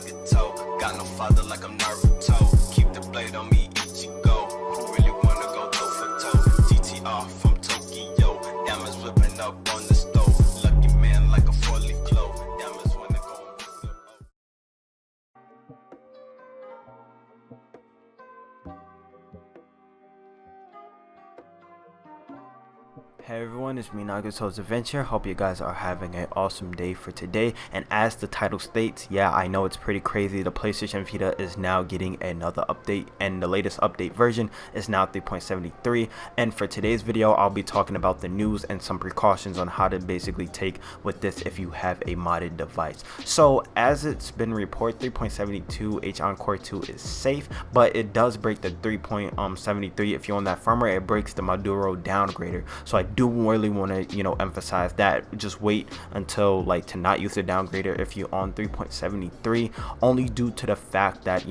Nagato. Got no father like I'm Naruto. Keep the blade on me, Ichigo. Who really wanna go toe for toe? GTR from Tokyo. Diamonds whipping up on the stove. Lucky man like a 4-leaf clove. Diamonds wanna go and visit. Hey everyone, it's me, Nagato Revenge. Hope you guys are having an awesome day for today. And as the title states, yeah, I know it's pretty crazy. The PlayStation Vita is now getting another update, and the latest update version is now 3.73. And for today's video, I'll be talking about the news and some precautions on how to basically take with this if you have a modded device. So as it's been reported, 3.72 H-Encore² is safe, but it does break the 3.73. If you're on that firmware, it breaks the Modoru Downgrader. So I do really want to emphasize that. Just wait until to not use the Downgrader if you're on 3.73, only due to the fact that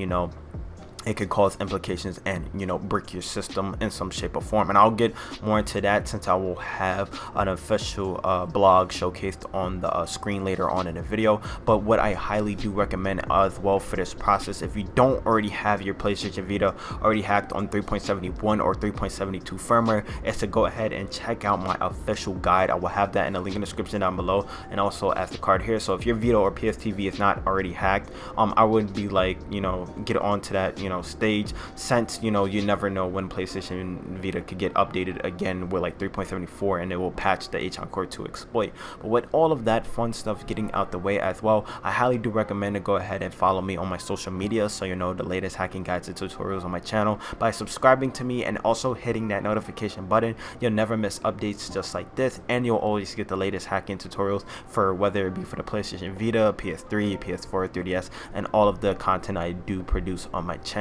it could cause implications and brick your system in some shape or form. And I'll get more into that since I will have an official blog showcased on the screen later on in the video. But what I highly do recommend as well for this process, if you don't already have your PlayStation Vita already hacked on 3.71 or 3.72 firmware, is to go ahead and check out my official guide. I will have that in the link in the description down below, and also as the card here. So if your Vita or PSTV is not already hacked, I would be get on to that stage, since you never know when PlayStation Vita could get updated again with 3.74 and it will patch the H-Encore² exploit. But with all of that fun stuff getting out the way as well, I highly do recommend to go ahead and follow me on my social media so you know the latest hacking guides and tutorials on my channel by subscribing to me and also hitting that notification button. You'll never miss updates just like this, and you'll always get the latest hacking tutorials for whether it be for the PlayStation Vita, PS3, PS4, 3DS, and all of the content I do produce on my channel.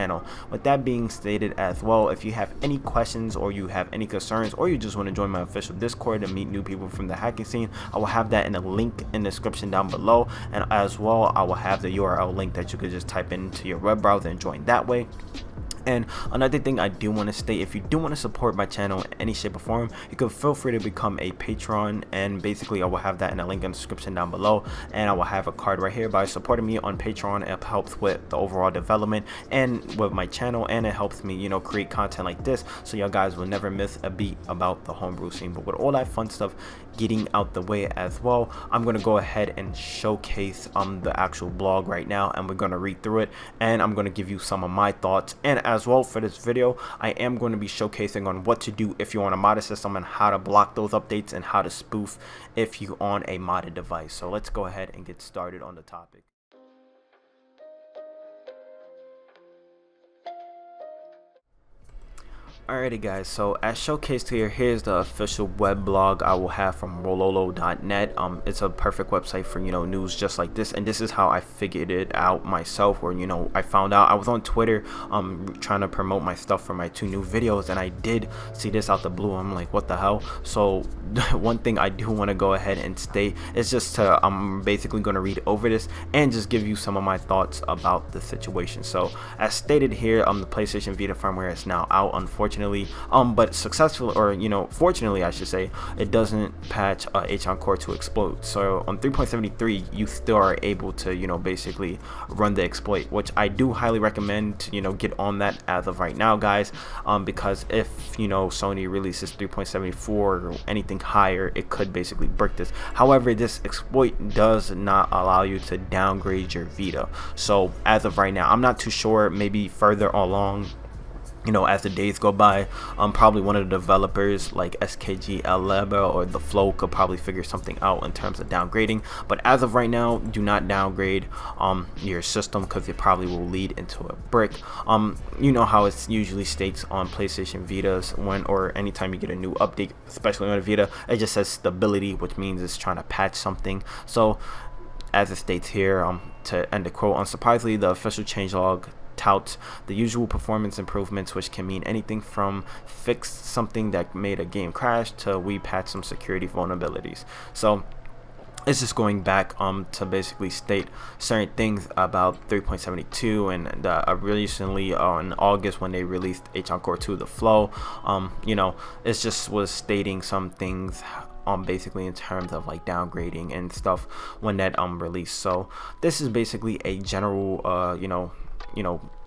With that being stated as well, if you have any questions or you have any concerns, or you just want to join my official Discord and meet new people from the hacking scene, I will have that in a link in the description down below. And as well, I will have the URL link that you could just type into your web browser and join that way. And another thing I do want to state, if you do want to support my channel in any shape or form, you can feel free to become a patron, and basically I will have that in a link in the description down below, and I will have a card right here. By supporting me on Patreon, it helps with the overall development and with my channel, and it helps me create content like this, so y'all guys will never miss a beat about the homebrew scene. But with all that fun stuff getting out the way as well, I'm going to go ahead and showcase the actual blog right now, and we're going to read through it, and I'm going to give you some of my thoughts. And as well, for this video, I am going to be showcasing on what to do if you're on a modded system, and how to block those updates, and how to spoof if you're on a modded device. So let's go ahead and get started on the topic. Alrighty guys, so as showcased here, here's the official web blog I will have from rololo.net. It's a perfect website for news just like this, and this is how I figured it out myself, where I found out. I was on Twitter trying to promote my stuff for my 2 new videos, and I did see this out the blue. I'm like, what the hell? So one thing I do want to go ahead and state is just to I'm basically going to read over this and just give you some of my thoughts about the situation. So as stated here, the PlayStation Vita firmware is now out, unfortunately, but successfully, or fortunately I should say, it doesn't patch H-Encore² exploit. So on 3.73 you still are able to basically run the exploit, which I do highly recommend to get on that as of right now, guys, because if Sony releases 3.74 or anything higher, it could basically break this. However, this exploit does not allow you to downgrade your Vita. So as of right now, I'm not too sure, maybe further along as the days go by, probably one of the developers like SKGleba or TheFlow could probably figure something out in terms of downgrading. But as of right now, do not downgrade your system, because it probably will lead into a brick. You know how it usually states on PlayStation Vitas or anytime you get a new update, especially on a Vita, it just says stability, which means it's trying to patch something. So as it states here, to end the quote, unsurprisingly, the official changelog touts the usual performance improvements, which can mean anything from fix something that made a game crash to we patch some security vulnerabilities. So it's just going back to basically state certain things about 3.72, and recently in August when they released H-Encore², TheFlow, it just was stating some things basically in terms of like downgrading and stuff when that released. So this is basically a general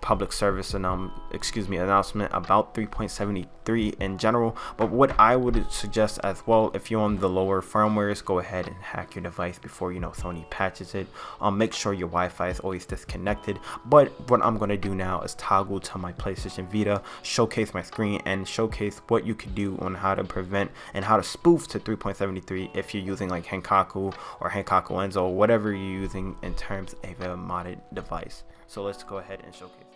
public service and announcement about 3.73 in general. But what I would suggest as well, if you're on the lower firmwares, go ahead and hack your device before Sony patches it. Make sure your Wi-Fi is always disconnected. But what I'm going to do now is toggle to my PlayStation Vita, showcase my screen, and showcase what you could do on how to prevent and how to spoof to 3.73 if you're using like H-Encore or H-Encore², whatever you're using in terms of a modded device. So let's go ahead and showcase that.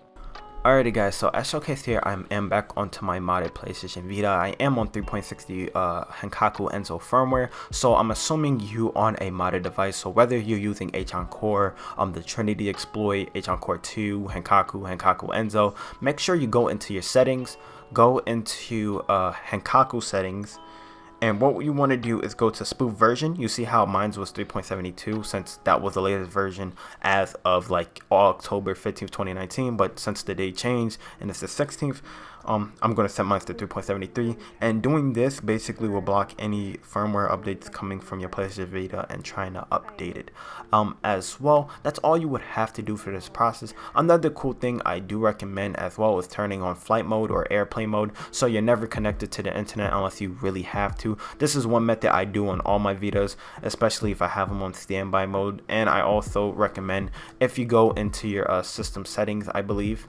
Alrighty guys, so as showcased here, I am back onto my modded PlayStation Vita. I am on 3.60 H-Encore² firmware, so I'm assuming you on a modded device. So whether you're using H-Encore, the Trinity exploit, H-Encore², H-Encore², make sure you go into your settings, go into H-Encore settings. And what you want to do is go to spoof version. You see how mine was 3.72 since that was the latest version as of like October 15th, 2019. But since the date changed and it's the 16th, I'm going to set mine to 3.73. And doing this basically will block any firmware updates coming from your PlayStation Vita and trying to update it. As well, that's all you would have to do for this process. Another cool thing I do recommend as well is turning on flight mode or airplane mode, so you're never connected to the internet unless you really have to. This is one method I do on all my Vitas, especially if I have them on standby mode. And I also recommend, if you go into your system settings, I believe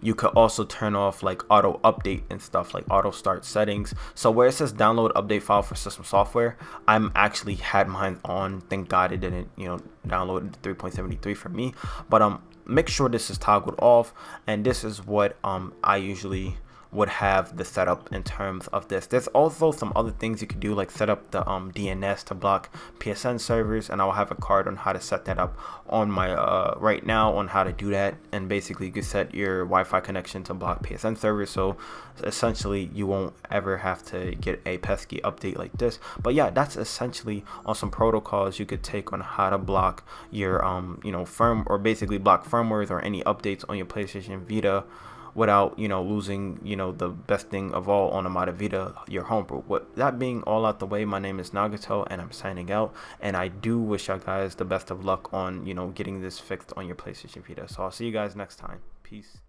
you could also turn off like auto update and stuff, like auto start settings. So where it says download update file for system software, I'm actually had mine on. Thank God it didn't download 3.73 for me. But make sure this is toggled off, and this is what I usually would have the setup in terms of this. There's also some other things you could do, like set up the DNS to block PSN servers, and I'll have a card on how to set that up on my right now on how to do that. And basically you can set your Wi-Fi connection to block PSN servers, so essentially you won't ever have to get a pesky update like this. But yeah, that's essentially on some protocols you could take on how to block your or basically block firmwares or any updates on your PlayStation Vita without losing the best thing of all on a modded Vita, your homebrew. With that being all out the way, my name is Nagato and I'm signing out, and I do wish y'all guys the best of luck on getting this fixed on your PlayStation Vita. So I'll see you guys next time. Peace.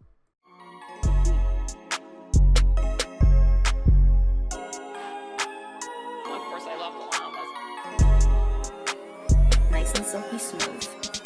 Nice and silky smooth.